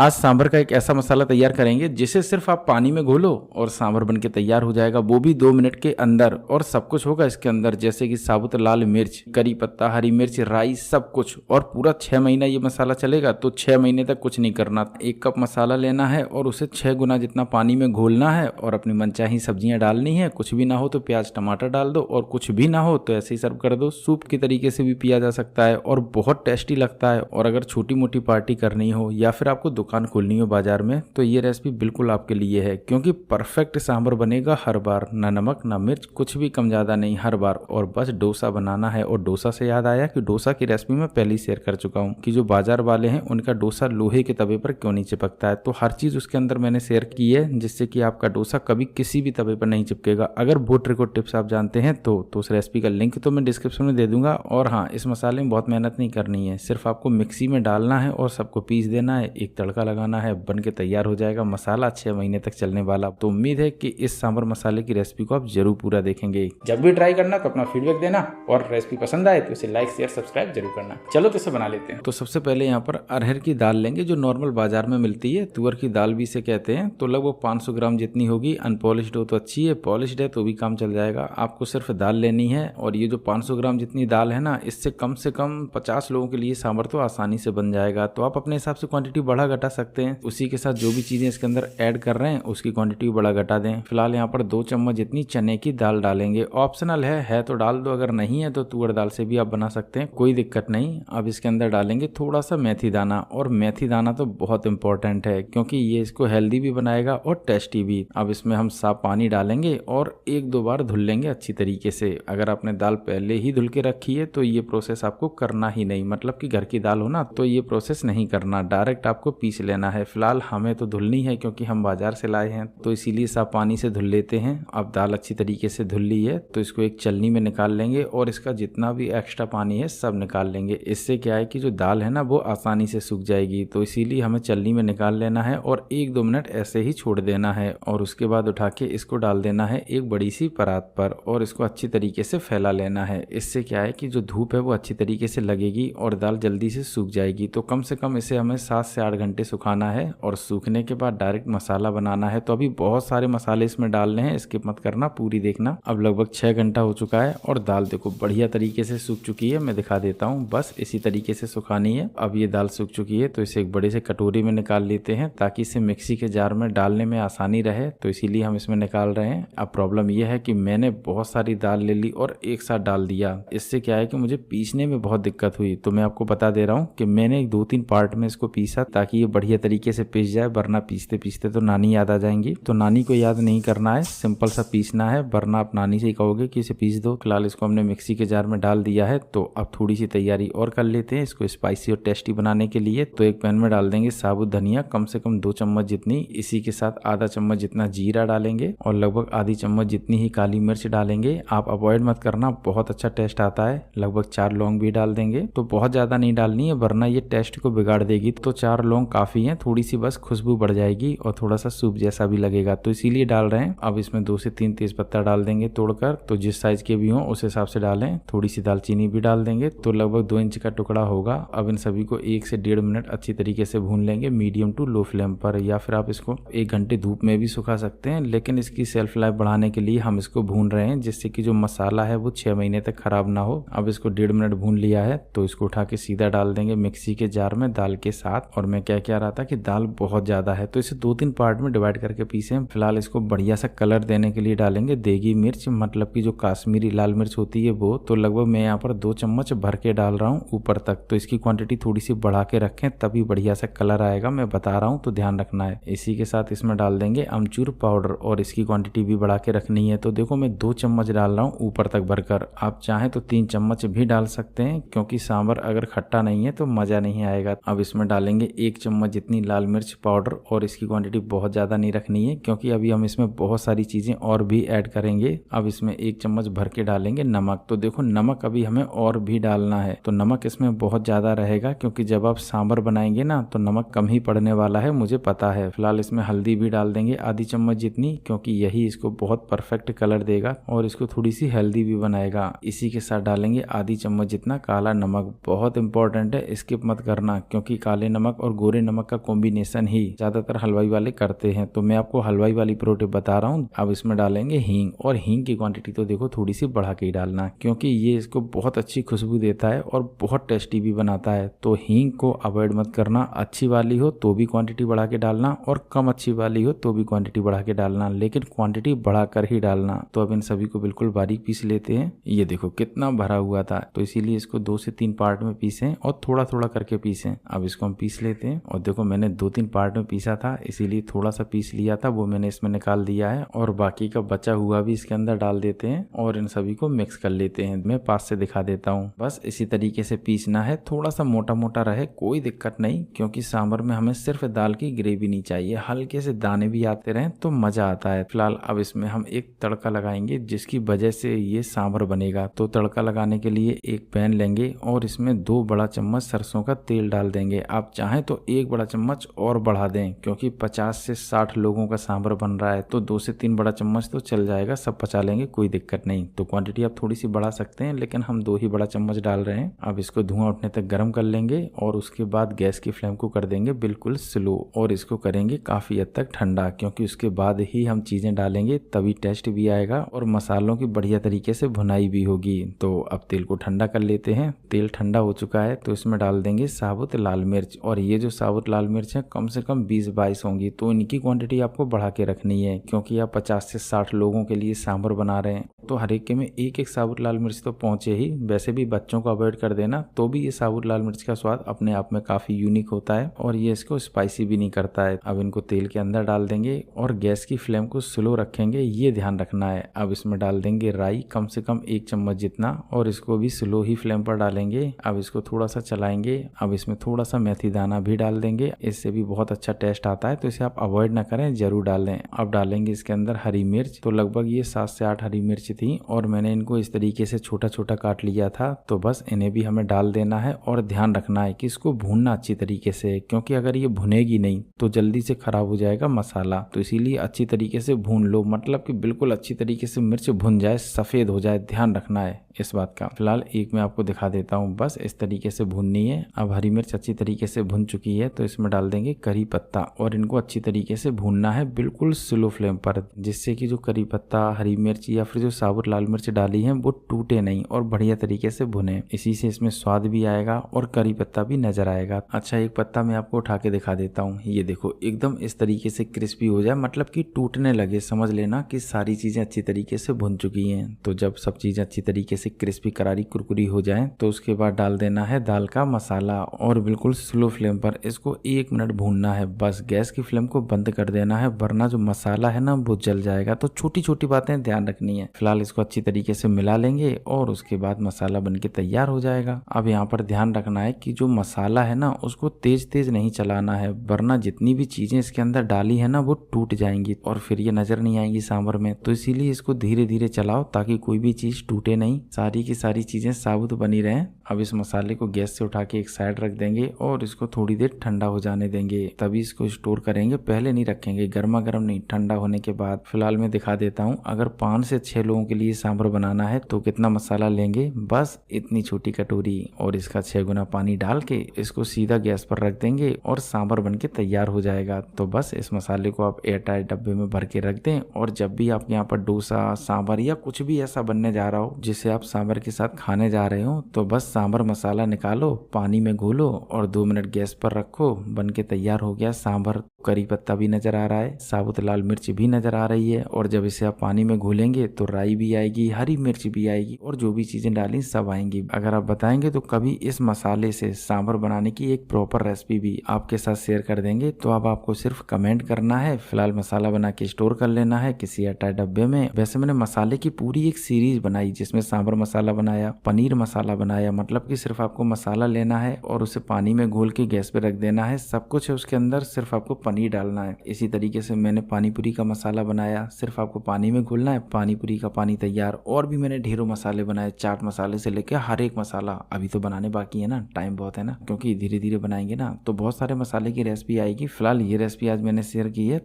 आज सांभर का एक ऐसा मसाला तैयार करेंगे जिसे सिर्फ आप पानी में घोलो और सांभर बनके तैयार हो जाएगा, वो भी 2 मिनट के अंदर। और सब कुछ होगा इसके अंदर, जैसे कि साबुत लाल मिर्च, करी पत्ता, हरी मिर्च, राई, सब कुछ। और पूरा 6 महीना ये मसाला चलेगा, तो 6 महीने तक कुछ नहीं करना। 1 कप मसाला लेना है और उसे 6 गुना जितना पानी में घोलना है और अपनी मनचाही सब्जियां डालनी है। कुछ भी ना हो तो प्याज टमाटर डाल दो, और कुछ भी ना हो तो ऐसे ही सर्व कर दो। सूप की तरीके से भी पिया जा सकता है और बहुत टेस्टी लगता है। और अगर छोटी मोटी पार्टी करनी हो या फिर आपको दुकान खोलनी हो बाजार में, तो ये रेसिपी बिल्कुल आपके लिए है, क्योंकि परफेक्ट सांभर बनेगा हर बार। ना नमक ना मिर्च, कुछ भी कम ज्यादा नहीं, हर बार। और बस डोसा बनाना है। और डोसा से याद आया कि डोसा की रेसिपी मैं पहले ही शेयर कर चुका हूँ कि जो बाजार वाले हैं उनका डोसा लोहे के तवे पर क्यों नहीं चिपकता है। तो हर चीज उसके अंदर मैंने शेयर की है, जिससे कि आपका डोसा कभी किसी भी तवे पर नहीं चिपकेगा। अगर वो ट्रिक और टिप्स आप जानते हैं तो उस रेसिपी का लिंक तो मैं डिस्क्रिप्शन में दे दूंगा। और हाँ, इस मसाले में बहुत मेहनत नहीं करनी है, सिर्फ आपको मिक्सी में डालना है और सबको पीस देना है, एक तड़का लगाना है, बन के तैयार हो जाएगा मसाला 6 महीने तक चलने वाला। तो उम्मीद है कि इस सांभर मसाले की रेसिपी को आप जरूर पूरा देखेंगे। जब भी ट्राई करना तो अपना फीडबैक देना, और रेसिपी पसंद आए तो इसे लाइक शेयर सब्सक्राइब जरूर करना। चलो तो इसे बना लेते हैं। तो सबसे पहले यहाँ पर अरहर की दाल लेंगे, जो नॉर्मल बाजार में मिलती है, तुअर की दाल भी इसे कहते हैं। तो लगभग 500 ग्राम जितनी होगी। अनपॉलिश्ड हो तो अच्छी है, पॉलिश्ड है तो भी काम चल जाएगा। आपको सिर्फ दाल लेनी है, और ये जो 500 ग्राम जितनी दाल है ना, इससे कम से कम 50 लोगों के लिए सांभर तो आसानी से बन जाएगा। तो आप अपने हिसाब से क्वांटिटी बढ़ा घटा सकते हैं। उसी के साथ जो भी चीजें इसके अंदर ऐड कर रहे हैं उसकी क्वांटिटी बढ़ा घटा दें। फिलहाल यहाँ पर 2 चम्मच जितनी चने की दाल डालेंगे। ऑप्शनल है तो डाल दो, अगर नहीं है तो तुअर दाल से भी आप बना सकते हैं, कोई दिक्कत नहीं। अब इसके अंदर डालेंगे थोड़ा सा मेथी दाना, और मेथी दाना तो बहुत इंपॉर्टेंट है, क्योंकि ये इसको हेल्दी भी बनाएगा और टेस्टी भी। अब इसमें हम साफ पानी डालेंगे और 1-2 बार धुल लेंगे अच्छी तरीके से। अगर आपने दाल पहले ही धुल के रखी है तो ये प्रोसेस आपको करना ही नहीं, मतलब कि घर की दाल हो ना, तो ये प्रोसेस नहीं करना, डायरेक्ट आपको पीस लेना है। फिलहाल हमें तो धुलनी है क्योंकि हम बाजार से लाए हैं, तो इसीलिए साफ पानी से धुल लेते हैं। अब दाल अच्छी तरीके से धुल ली है तो इसको एक छलनी में निकाल लेंगे, और इसका जितना भी एक्स्ट्रा पानी है सब निकाल लेंगे। इससे क्या है कि जो दाल है ना वो आसानी से सूख जाएगी, तो इसीलिए हमें छलनी में निकाल लेना है और 1-2 मिनट ऐसे ही छोड़ देना है। और उसके बाद उठा के इसको डाल देना है एक बड़ी सी परात पर, और इसको अच्छी तरीके से फैला लेना है। इससे क्या है कि जो धूप है वो अच्छी तरीके से लगेगी और दाल जल्दी से सूख जाएगी। तो कम से कम इसे हमें 7 से 8 घंटे सुखाना है, और सूखने के बाद डायरेक्ट मसाला बनाना है। तो अभी बहुत सारे मसाले इसमें डालने हैं, स्किप मत करना, पूरी देखना। अब लगभग 6 घंटा हो चुका है और दाल देखो बढ़िया तरीके से सूख चुकी है। मैं दिखा देता हूँ, बस इसी तरीके से सुखानी है। अब ये दाल सूख चुकी है तो इसे एक बड़े से कटोरी में निकाल लेते हैं, ताकि इसे मिक्सी के जार में डालने में आसानी रहे, तो इसीलिए हम इसमें निकाल रहे हैं। अब प्रॉब्लम यह है कि मैंने बहुत सारी दाल ले ली और एक साथ डाल दिया। इससे क्या है कि मुझे पीसने में बहुत दिक्कत हुई। तो मैं आपको बता दे रहा हूँ कि मैंने 2-3 पार्ट में इसको पीसा, ताकि ये बढ़िया तरीके से पीस जाए, वरना पीसते पीसते तो नानी याद आ जाएंगी। तो नानी को याद नहीं करना है, सिंपल सा पीसना है, वरना आप नानी से ही कहोगे कि इसे पीस दो। फिलहाल इसको हमने मिक्सी के जार में डाल दिया है। तो अब थोड़ी सी तैयारी और कर लेते हैं इसको स्पाइसी और टेस्टी बनाने के लिए। तो एक पैन में डाल देंगे साबुत धनिया, कम से कम 2 चम्मच जितनी। इसी के साथ आधा चम्मच जितना जीरा डालेंगे, और लगभग आधी चम्मच जितनी ही काली मिर्च डालेंगे। आप अवॉइड मत करना, बहुत अच्छा टेस्ट आता है। लगभग 4 लौंग भी डाल देंगे, तो बहुत ज्यादा नहीं डालनी है वरना ये टेस्ट को बिगाड़ देगी। तो 4 लौंग काफी है, थोड़ी सी बस खुशबू बढ़ जाएगी और थोड़ा सा सूप जैसा भी लगेगा, तो इसीलिए डाल रहे हैं। अब इसमें 2 से 3 तेज पत्ता डाल देंगे तोड़कर, तो जिस साइज के भी हो उस हिसाब से डालें। थोड़ी सी दालचीनी भी डाल देंगे, तो लगभग 2 इंच का टुकड़ा होगा। अब इन सभी को 1 से 1.5 मिनट अच्छी तरीके से भून लेंगे, मीडियम टू लो फ्लेम पर। या फिर आप इसको 1 घंटे धूप में भी सुखा सकते हैं, लेकिन इसकी सेल्फ लाइफ बढ़ाने के लिए हम इसको भून रहे हैं, जिससे कि जो मसाला है वो 6 महीने तक खराब ना हो। अब इसको 1.5 मिनट भून लिया है, तो इसको उठा के सीधा डाल देंगे मिक्सी के जार में दाल के साथ। और मैं क्या रहा था कि दाल बहुत ज्यादा है, तो इसे 2-3 पार्ट में डिवाइड करके पीसे। फिलहाल इसको बढ़िया सा कलर देने के लिए डालेंगे देगी मिर्च, मतलब की जो काश्मीरी लाल मिर्च होती है वो। तो लगभग मैं यहाँ पर 2 चम्मच भर के डाल रहा हूँ ऊपर तक। तो इसकी क्वांटिटी थोड़ी सी बढ़ा के रखें, तभी बढ़िया सा कलर आएगा, मैं बता रहा हूँ, तो ध्यान रखना है। इसी के साथ इसमें डाल देंगे अमचूर पाउडर, और इसकी क्वांटिटी भी बढ़ा के रखनी है। तो देखो मैं 2 चम्मच डाल रहा हूँ ऊपर तक भरकर, आप चाहें तो 3 चम्मच भी डाल सकते हैं, क्योंकि सांभर अगर खट्टा नहीं है तो मजा नहीं आएगा। अब इसमें डालेंगे 1 चम्मच जितनी लाल मिर्च पाउडर, और इसकी क्वांटिटी बहुत ज्यादा नहीं रखनी है, क्योंकि अभी हम इसमें बहुत सारी चीजें और भी ऐड करेंगे। अब इसमें 1 चम्मच भर के डालेंगे नमक। तो देखो नमक अभी हमें और भी डालना है, तो नमक इसमें बहुत ज्यादा रहेगा, क्योंकि जब आप सांभर बनाएंगे ना तो नमक कम ही पड़ने वाला है, मुझे पता है। फिलहाल इसमें हल्दी भी डाल देंगे आधी चम्मच जितनी, क्योंकि यही इसको बहुत परफेक्ट कलर देगा और इसको थोड़ी सी हेल्दी भी बनाएगा। इसी के साथ डालेंगे आधी चम्मच जितना काला नमक, बहुत इंपॉर्टेंट है, स्किप मत करना, क्योंकि काले नमक और गोरे नमक का कॉम्बिनेशन ही ज्यादातर हलवाई वाले करते हैं, तो मैं आपको हलवाई वाली प्रो टिप बता रहा हूँ। अब इसमें डालेंगे हींग, और हींग की क्वांटिटी तो देखो थोड़ी सी बढ़ा के ही डालना, क्योंकि ये इसको बहुत अच्छी खुशबू देता है और बहुत टेस्टी भी बनाता है। तो हींग को अवॉइड मत करना, अच्छी वाली हो तो भी क्वांटिटी बढ़ा के डालना, और कम अच्छी वाली हो तो भी क्वांटिटी बढ़ा के डालना, लेकिन क्वांटिटी बढ़ाकर ही डालना। तो अब इन सभी को बिल्कुल बारीक पीस लेते हैं। ये देखो कितना भरा हुआ था, तो इसीलिए इसको 2 से 3 पार्ट में पीसें और थोड़ा थोड़ा करके पीसें। अब इसको हम पीस लेते हैं, और देखो मैंने 2-3 पार्ट में पीसा था, इसीलिए थोड़ा सा पीस लिया था, वो मैंने इसमें निकाल दिया है, और बाकी का बचा हुआ भी इसके अंदर डाल देते हैं और इन सभी को मिक्स कर लेते हैं। मैं पास से दिखा देता हूँ। बस इसी तरीके से पीसना है, थोड़ा सा मोटा मोटा रहे कोई दिक्कत नहीं, क्योंकि सांभर में हमें सिर्फ दाल की ग्रेवी नहीं चाहिए, हल्के से दाने भी आते रहें तो मजा आता है। फिलहाल अब इसमें हम एक तड़का लगाएंगे, जिसकी वजह से ये सांभर बनेगा। तो तड़का लगाने के लिए एक पैन लेंगे और इसमें 2 बड़ा चम्मच सरसों का तेल डाल देंगे। आप चाहें तो 1 बड़ा चम्मच और बढ़ा दें, क्योंकि 50 से 60 लोगों का सांभर बन रहा है, तो 2 से 3 बड़ा चम्मच तो चल जाएगा, सब पचा लेंगे, कोई दिक्कत नहीं। तो क्वांटिटी आप थोड़ी सी बढ़ा सकते हैं, लेकिन हम 2 ही बड़ा चम्मच डाल रहे हैं। अब इसको धुआं उठने तक गर्म कर लेंगे, और उसके बाद गैस की फ्लेम को कर देंगे बिल्कुल स्लो, और इसको करेंगे काफी हद तक ठंडा, क्योंकि उसके बाद ही हम चीजें डालेंगे, तभी टेस्ट भी आएगा और मसालों की बढ़िया तरीके से भुनाई भी होगी। तो अब तेल को ठंडा कर लेते हैं। तेल ठंडा हो चुका है, तो इसमें डाल देंगे साबुत लाल मिर्च, और ये जो साबुत लाल मिर्च है कम से कम 20-22 होंगी, तो इनकी क्वांटिटी आपको बढ़ा के रखनी है, क्योंकि आप 50 से 60 लोगों के लिए सांभर बना रहे हैं, तो हर एक के में 1-1 साबुत लाल मिर्च तो पहुंचे ही। वैसे भी बच्चों को अवॉइड कर देना, तो भी ये साबुत लाल मिर्च का स्वाद अपने आप में काफी यूनिक होता है, और ये इसको स्पाइसी भी नहीं करता है। अब इनको तेल के अंदर डाल देंगे और गैस की फ्लेम को स्लो रखेंगे, ये ध्यान रखना है। अब इसमें डाल देंगे राई, कम से कम 1 चम्मच जितना, और इसको भी स्लो ही फ्लेम पर डालेंगे। अब इसको थोड़ा सा चलाएंगे। अब इसमें थोड़ा सा मेथी दाना भी डाल देंगे, इससे भी बहुत अच्छा टेस्ट आता है, तो इसे आप अवॉइड ना करें, जरूर डालें। अब डालेंगे इसके अंदर हरी मिर्च, तो लगभग ये 7 से 8 हरी मिर्च थी, और मैंने इनको इस तरीके से छोटा छोटा काट लिया था। तो बस इन्हें भी हमें डाल देना है, और ध्यान रखना है कि इसको भूनना अच्छी तरीके से, क्योंकि अगर ये भुनेगी नहीं तो जल्दी से खराब हो जाएगा मसाला, तो इसीलिए अच्छी तरीके से भून लो, मतलब कि बिल्कुल अच्छी तरीके से मिर्च भुन जाए, सफेद हो जाए, ध्यान रखना है इस बात का। फिलहाल एक मैं आपको दिखा देता हूँ, बस इस तरीके से भूननी है। अब हरी मिर्च अच्छी तरीके से भुन चुकी है, तो इसमें डाल देंगे करी पत्ता, और इनको अच्छी तरीके से भूनना है बिल्कुल स्लो फ्लेम पर, जिससे कि जो करी पत्ता, हरी मिर्च या फिर जो साबुत लाल मिर्च डाली है वो टूटे नहीं और बढ़िया तरीके से भुने। इसी से इसमें स्वाद भी आएगा और करी पत्ता भी नजर आएगा। अच्छा, एक पत्ता मैं आपको उठा के दिखा देता हूँ। ये देखो एकदम इस तरीके से क्रिस्पी हो जाए, मतलब कि टूटने लगे, समझ लेना कि सारी चीजें अच्छी तरीके से भुन चुकी हैं। तो जब सब चीजें अच्छी तरीके से क्रिस्पी करारी कुरकुरी हो जाए, तो उसके बाद डाल देना है दाल का मसाला, और बिल्कुल स्लो फ्लेम पर इसको 1 मिनट भूनना है। बस गैस की फ्लेम को बंद कर देना है, वरना जो मसाला है ना वो जल जाएगा। तो छोटी छोटी बातें ध्यान रखनी है। फिलहाल इसको अच्छी तरीके से मिला लेंगे, और उसके बाद मसाला बनके तैयार हो जाएगा। अब यहाँ पर ध्यान रखना है कि जो मसाला है ना उसको तेज तेज नहीं चलाना है, वरना जितनी भी चीजें इसके अंदर डाली है ना वो टूट जाएंगी, और फिर ये नजर नहीं आएंगी सांभर में। तो इसीलिए इसको धीरे धीरे चलाओ, ताकि कोई भी चीज टूटे नहीं, सारी की सारी चीजें साबुत बनी रहें। अब इस मसाले को गैस से उठा के एक साइड रख देंगे, और इसको थोड़ी देर ठंडा हो जाने देंगे, तभी इसको स्टोर करेंगे, पहले नहीं रखेंगे, गर्मा गर्म नहीं, ठंडा होने के बाद। फिलहाल मैं दिखा देता हूँ, अगर 5 से 6 लोगों के लिए सांभर बनाना है तो कितना मसाला लेंगे, बस इतनी छोटी कटोरी, और इसका 6 गुना पानी डाल के इसको सीधा गैस पर रख देंगे, और सांभर बनके तैयार हो जाएगा। तो बस इस मसाले को आप एयरटाइट डब्बे में भर के रख दें, और जब भी आप यहाँ पर डोसा, सांभर या कुछ भी ऐसा बनने जा रहा हो जिसे आप सांभर के साथ खाने जा रहे हो, तो बस सांभर मसाला निकालो, पानी में घोलो, और 2 मिनट गैस पर रखो, बनके तैयार हो गया सांभर। करी पत्ता भी नजर आ रहा है, साबुत लाल मिर्च भी नजर आ रही है, और जब इसे आप पानी में घोलेंगे तो राई भी आएगी, हरी मिर्च भी आएगी, और जो भी चीजें डाली सब आएंगी। अगर आप बताएंगे तो कभी इस मसाले से सांभर बनाने की एक प्रॉपर रेसिपी भी आपके साथ शेयर कर देंगे। तो अब आपको सिर्फ कमेंट करना है। फिलहाल मसाला बना के स्टोर कर लेना है किसी एयरटाइट डब्बे में। वैसे मैंने मसाले की पूरी एक सीरीज बनाई, जिसमें सांभर मसाला बनाया, पनीर मसाला बनाया, मतलब कि सिर्फ आपको मसाला लेना है और उसे पानी में घोल के गैस पे रख देना है, सब कुछ है उसके अंदर, सिर्फ आपको पनीर डालना है। इसी तरीके से मैंने पानी पूरी का मसाला बनाया, सिर्फ आपको पानी में घोलना है, पानी पूरी का पानी तैयार। और भी मैंने ढेरों मसाले बनाए, चाट मसाले से लेके हर एक मसाला। अभी तो बनाने बाकी है ना, टाइम बहुत है ना, क्योंकि धीरे धीरे बनाएंगे ना तो बहुत सारे मसाले की रेसिपी आएगी। फिलहाल ये रेसिपी आज मैंने शेयर की है,